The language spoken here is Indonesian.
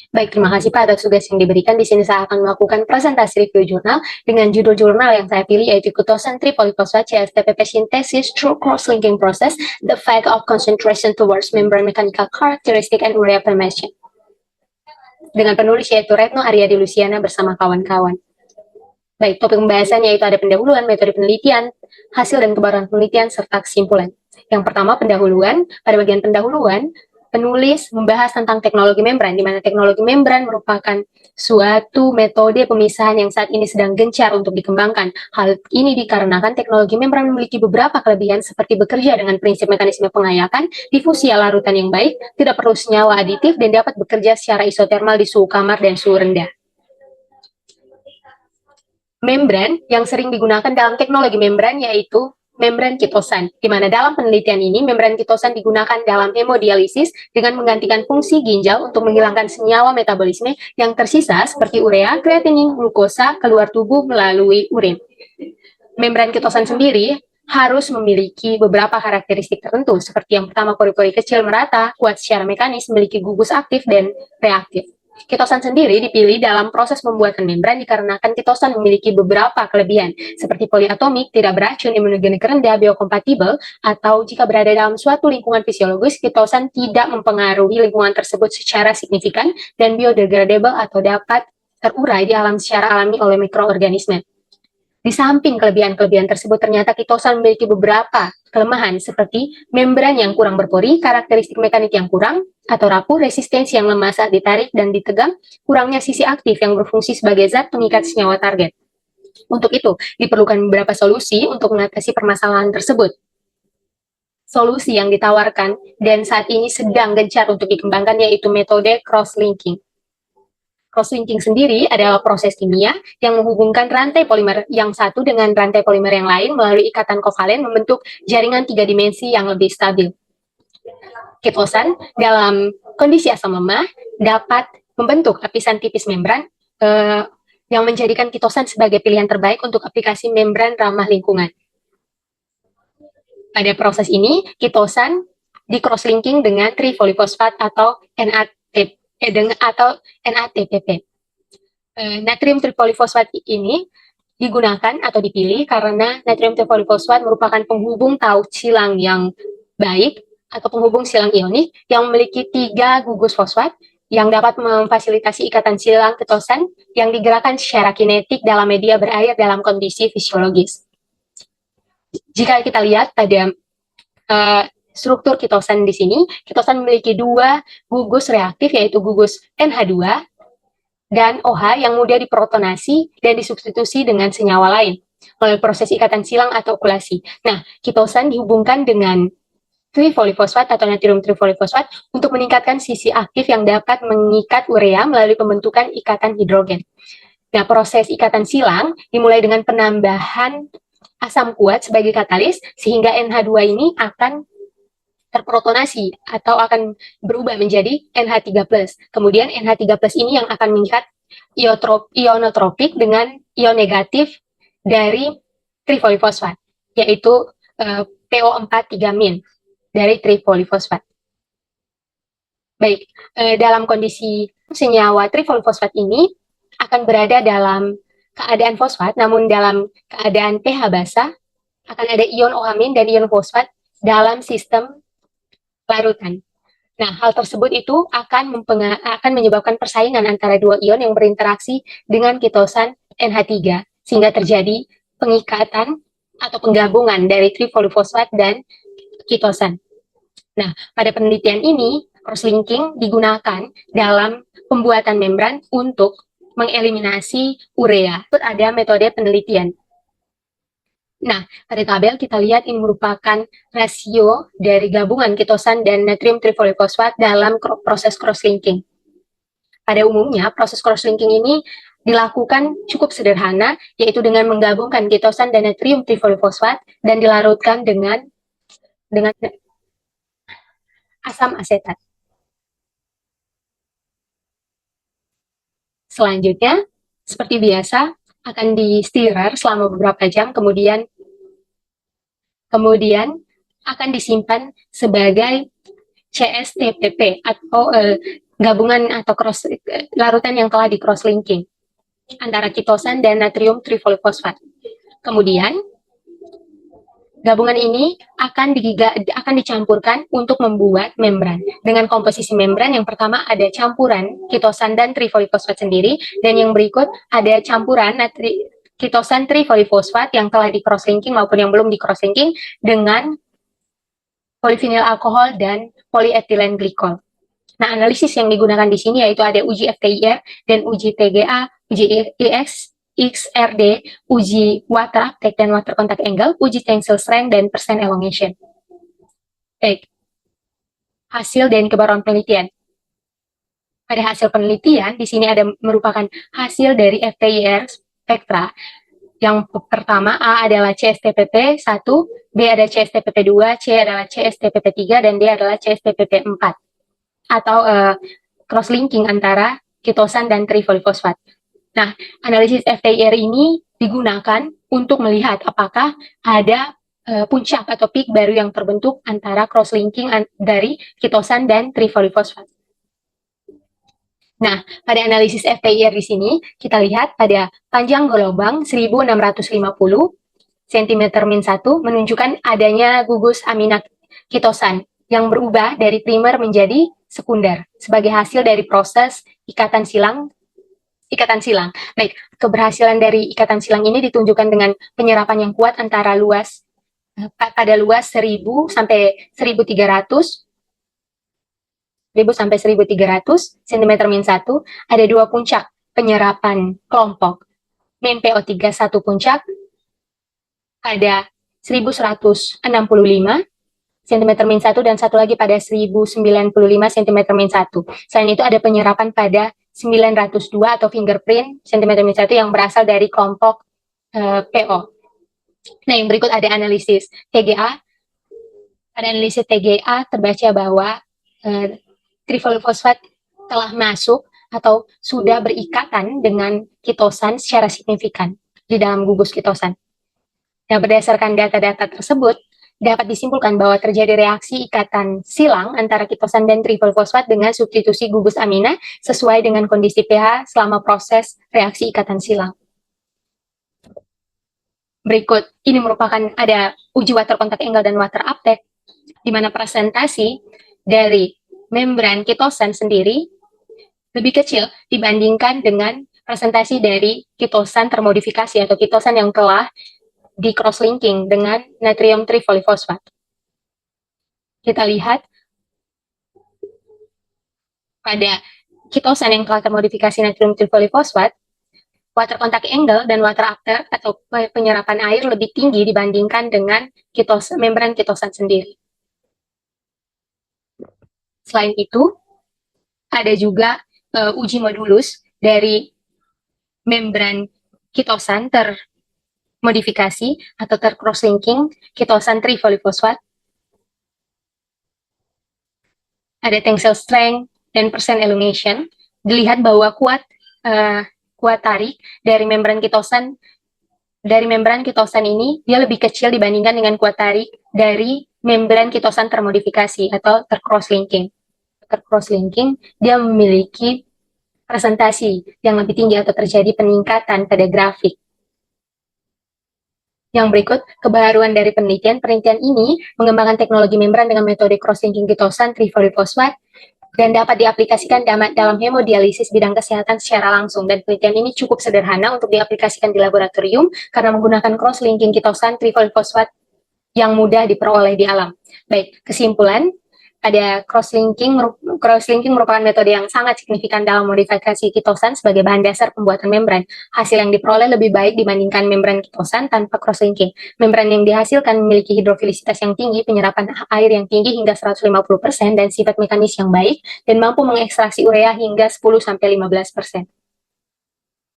Baik, terima kasih Pak atas tugas yang diberikan. Di sini saya akan melakukan presentasi review jurnal dengan judul jurnal yang saya pilih yaitu Ketosan Tripolyphosphate CSTPP Synthesis Through Cross-Linking Process, The Effect of Concentration Towards Membrane Mechanical Characteristic and Urea Formation. Dengan penulis yaitu Retno Aryadi Luciana bersama kawan-kawan. Baik, topik pembahasannya yaitu ada pendahuluan, metode penelitian, hasil dan kebaruan penelitian, serta kesimpulan. Yang pertama, pendahuluan. Pada bagian pendahuluan, penulis membahas tentang teknologi membran, di mana teknologi membran merupakan suatu metode pemisahan yang saat ini sedang gencar untuk dikembangkan. Hal ini dikarenakan teknologi membran memiliki beberapa kelebihan seperti bekerja dengan prinsip mekanisme pengayakan, difusi larutan yang baik, tidak perlu senyawa aditif, dan dapat bekerja secara isotermal di suhu kamar dan suhu rendah. Membran yang sering digunakan dalam teknologi membran yaitu membran ketosan, di mana dalam penelitian ini membran ketosan digunakan dalam hemodialisis dengan menggantikan fungsi ginjal untuk menghilangkan senyawa metabolisme yang tersisa seperti urea, kreatinin, glukosa keluar tubuh melalui urin. Membran ketosan sendiri harus memiliki beberapa karakteristik tertentu, seperti yang pertama pori-pori kecil merata, kuat secara mekanis, memiliki gugus aktif dan reaktif. Ketosan sendiri dipilih dalam proses pembuatan membran dikarenakan ketosan memiliki beberapa kelebihan, seperti poliatomik, tidak beracun, imunogenik rendah, biokompatibel, atau jika berada dalam suatu lingkungan fisiologis, ketosan tidak mempengaruhi lingkungan tersebut secara signifikan dan biodegradable atau dapat terurai di alam secara alami oleh mikroorganisme. Di samping kelebihan-kelebihan tersebut, ternyata ketosan memiliki beberapa kelemahan seperti membran yang kurang berpori, karakteristik mekanik yang kurang atau rapuh, resistensi yang lemah saat ditarik dan ditegang, kurangnya sisi aktif yang berfungsi sebagai zat pengikat senyawa target. Untuk itu, diperlukan beberapa solusi untuk mengatasi permasalahan tersebut. Solusi yang ditawarkan dan saat ini sedang gencar untuk dikembangkan yaitu metode cross-linking. Cross-linking sendiri adalah proses kimia yang menghubungkan rantai polimer yang satu dengan rantai polimer yang lain melalui ikatan kovalen membentuk jaringan 3 dimensi yang lebih stabil. Ketosan dalam kondisi asam lemah dapat membentuk lapisan tipis membran yang menjadikan ketosan sebagai pilihan terbaik untuk aplikasi membran ramah lingkungan. Pada proses ini, ketosan di cross-linking dengan trifolifosfat atau NATPP. Natrium tripolifosfat ini digunakan atau dipilih karena natrium tripolifosfat merupakan penghubung tauc silang yang baik atau penghubung silang ionik yang memiliki 3 gugus fosfat yang dapat memfasilitasi ikatan silang ketosan yang digerakkan secara kinetik dalam media berair dalam kondisi fisiologis. Jika kita lihat pada struktur ketosan di sini, ketosan memiliki 2 gugus reaktif yaitu gugus NH2 dan OH yang mudah diprotonasi dan disubstitusi dengan senyawa lain melalui proses ikatan silang atau okulasi. Nah, ketosan dihubungkan dengan trifolifosfat atau natrium trifolifosfat untuk meningkatkan sisi aktif yang dapat mengikat urea melalui pembentukan ikatan hidrogen. Nah, proses ikatan silang dimulai dengan penambahan asam kuat sebagai katalis sehingga NH2 ini akan terprotonasi atau akan berubah menjadi NH3+. Kemudian NH3+ ini yang akan mengikat ionotropik dengan ion negatif dari trifolifosfat, yaitu PO4 3- dari trifolifosfat. Baik, dalam kondisi senyawa trifolifosfat ini akan berada dalam keadaan fosfat, namun dalam keadaan pH basah akan ada ion OH- dan ion fosfat dalam sistem larutan. Nah, hal tersebut itu akan menyebabkan persaingan antara 2 ion yang berinteraksi dengan ketosan NH3, sehingga terjadi pengikatan atau penggabungan dari trifolifosfat dan ketosan. Nah, pada penelitian ini, cross-linking digunakan dalam pembuatan membran untuk mengeliminasi urea. Ada metode penelitian. Nah, pada tabel kita lihat ini merupakan rasio dari gabungan ketosan dan natrium trifolifosfat dalam proses cross-linking. Pada umumnya, proses cross-linking ini dilakukan cukup sederhana, yaitu dengan menggabungkan ketosan dan natrium trifolifosfat dan dilarutkan dengan asam asetat. Selanjutnya, seperti biasa, akan di stirrer selama beberapa jam, kemudian akan disimpan sebagai CSTPP atau gabungan atau larutan yang telah di cross linking antara kitosan dan natrium trifolifosfat. Kemudian gabungan ini akan dicampurkan untuk membuat membran. Dengan komposisi membran, yang pertama ada campuran kitosan dan trifolifosfat sendiri, dan yang berikut ada campuran kitosan trifolifosfat yang telah di cross-linking maupun yang belum di cross-linking dengan polivinyl alkohol dan polyethylene glycol. Nah, analisis yang digunakan di sini yaitu ada uji FTIR dan uji TGA, uji XRD, uji water uptake dan water contact angle, uji tensile strength, dan percent elongation. Baik, hasil dan kebaruan penelitian. Pada hasil penelitian, di sini ada merupakan hasil dari FTIR spektra. Yang pertama, A adalah CSTPP 1, B adalah CSTPP 2, C adalah CSTPP 3, dan D adalah CSTPP 4. Atau cross-linking antara kitosan dan trifolifosfat. Nah, analisis FTIR ini digunakan untuk melihat apakah ada puncak atau peak baru yang terbentuk antara cross-linking dari kitosan dan trifolifosfat. Nah, pada analisis FTIR di sini, kita lihat pada panjang gelombang 1650 cm-1 menunjukkan adanya gugus amina kitosan yang berubah dari primer menjadi sekunder sebagai hasil dari proses ikatan silang. Baik, keberhasilan dari ikatan silang ini ditunjukkan dengan penyerapan yang kuat antara pada luas 1000 sampai 1300 cm-1 ada dua puncak penyerapan kelompok MenPO3 satu puncak pada 1165 cm-1 dan satu lagi pada 1095 cm-1. Selain itu ada penyerapan pada 902 atau fingerprint cm-1 yang berasal dari kelompok PO. Nah, yang berikut ada analisis TGA. Pada analisis TGA terbaca bahwa trifolifosfat telah masuk atau sudah berikatan dengan kitosan secara signifikan di dalam gugus kitosan. Nah, berdasarkan data-data tersebut, dapat disimpulkan bahwa terjadi reaksi ikatan silang antara kitosan dan trifolifosfat dengan substitusi gugus amina sesuai dengan kondisi pH selama proses reaksi ikatan silang. Berikut, ini merupakan ada uji water contact angle dan water uptake, di mana presentasi dari membran kitosan sendiri lebih kecil dibandingkan dengan presentasi dari kitosan termodifikasi atau kitosan yang telah di cross-linking dengan natrium trifolifosfat. Kita lihat pada kitosan yang telah termodifikasi natrium trifolifosfat, water contact angle dan water uptake atau penyerapan air lebih tinggi dibandingkan dengan membran kitosan sendiri. Selain itu, ada juga uji modulus dari membran kitosan termodifikasi atau tercross-linking kitosan trifolifosfat. Ada tensile strength dan percent elongation. Dilihat bahwa kuat tarik dari membran kitosan ini dia lebih kecil dibandingkan dengan kuat tarik dari membran kitosan termodifikasi atau tercross-linking. Tercross-linking dia memiliki presentasi yang lebih tinggi atau terjadi peningkatan pada grafik. Yang berikut, kebaruan dari penelitian ini mengembangkan teknologi membran dengan metode cross-linking kitosan trifolifosfat dan dapat diaplikasikan dalam hemodialisis bidang kesehatan secara langsung. Dan penelitian ini cukup sederhana untuk diaplikasikan di laboratorium karena menggunakan cross-linking kitosan trifolifosfat yang mudah diperoleh di alam. Baik, kesimpulan, ada cross-linking merupakan metode yang sangat signifikan dalam modifikasi kitosan sebagai bahan dasar pembuatan membran. Hasil yang diperoleh lebih baik dibandingkan membran kitosan tanpa cross-linking. Membran yang dihasilkan memiliki hidrofilisitas yang tinggi, penyerapan air yang tinggi hingga 150%, dan sifat mekanis yang baik, dan mampu mengekstraksi urea hingga 10-15%.